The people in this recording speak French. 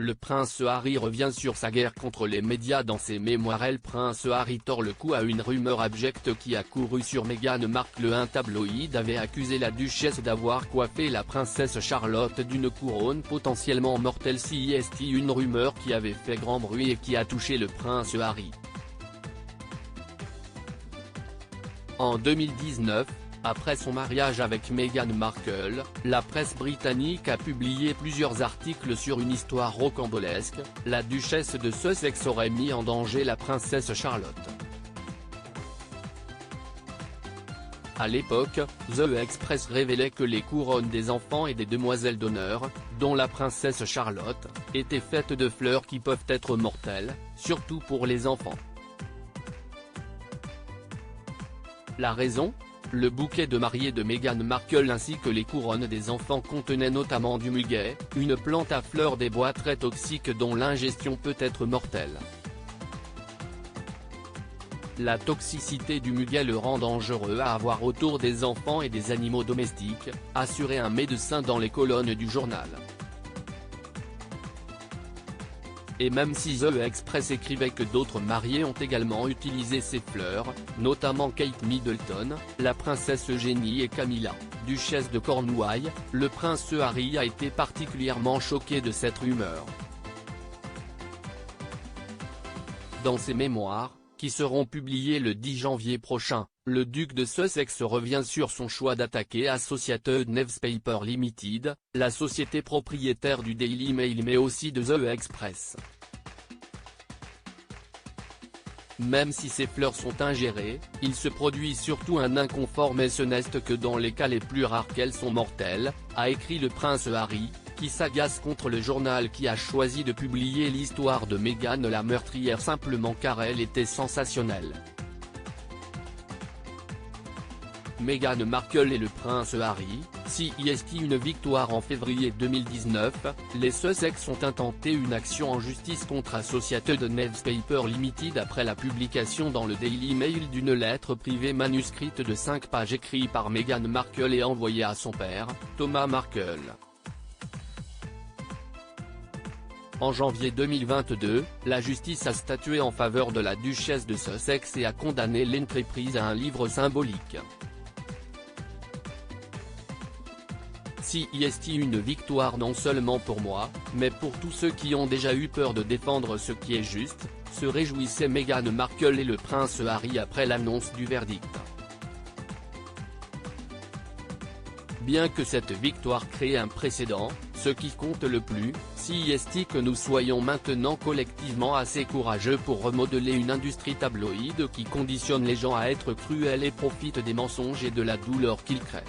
le prince Harry revient sur sa guerre contre les médias dans ses mémoires. Le prince Harry tord le cou à une rumeur abjecte qui a couru sur Meghan Markle. Un tabloïd avait accusé la duchesse d'avoir coiffé la princesse Charlotte d'une couronne potentiellement mortelle. C'est une rumeur qui avait fait grand bruit et qui a touché le prince Harry. En 2019, après son mariage avec Meghan Markle, la presse britannique a publié plusieurs articles sur une histoire rocambolesque. La duchesse de Sussex aurait mis en danger la princesse Charlotte. À l'époque, The Express révélait que les couronnes des enfants et des demoiselles d'honneur, dont la princesse Charlotte, étaient faites de fleurs qui peuvent être mortelles, surtout pour les enfants. La raison ? Le bouquet de mariée de Meghan Markle ainsi que les couronnes des enfants contenaient notamment du muguet, une plante à fleurs des bois très toxique dont l'ingestion peut être mortelle. La toxicité du muguet le rend dangereux à avoir autour des enfants et des animaux domestiques, assurait un médecin dans les colonnes du journal. Et même si The Express écrivait que d'autres mariés ont également utilisé ces fleurs, notamment Kate Middleton, la princesse Eugénie et Camilla, duchesse de Cornouailles, le prince Harry a été particulièrement choqué de cette rumeur. Dans ses mémoires, qui seront publiés le 10 janvier prochain, le duc de Sussex revient sur son choix d'attaquer Associated Newspaper Limited, la société propriétaire du Daily Mail mais aussi de The Express. Même si ces fleurs sont ingérées, il se produit surtout un inconfort mais ce n'est que dans les cas les plus rares qu'elles sont mortelles, a écrit le prince Harry, qui s'agace contre le journal qui a choisi de publier l'histoire de Meghan la meurtrière simplement car elle était sensationnelle. Meghan Markle et le prince Harry, c'est une victoire en février 2019, les Sussex ont intenté une action en justice contre Associated Newspaper Limited après la publication dans le Daily Mail d'une lettre privée manuscrite de 5 pages écrite par Meghan Markle et envoyée à son père, Thomas Markle. En janvier 2022, la justice a statué en faveur de la duchesse de Sussex et a condamné l'entreprise à un livre symbolique. C'est une victoire non seulement pour moi, mais pour tous ceux qui ont déjà eu peur de défendre ce qui est juste, se réjouissaient Meghan Markle et le prince Harry après l'annonce du verdict. Bien que cette victoire crée un précédent, ce qui compte le plus, c'est que nous soyons maintenant collectivement assez courageux pour remodeler une industrie tabloïde qui conditionne les gens à être cruels et profite des mensonges et de la douleur qu'ils créent.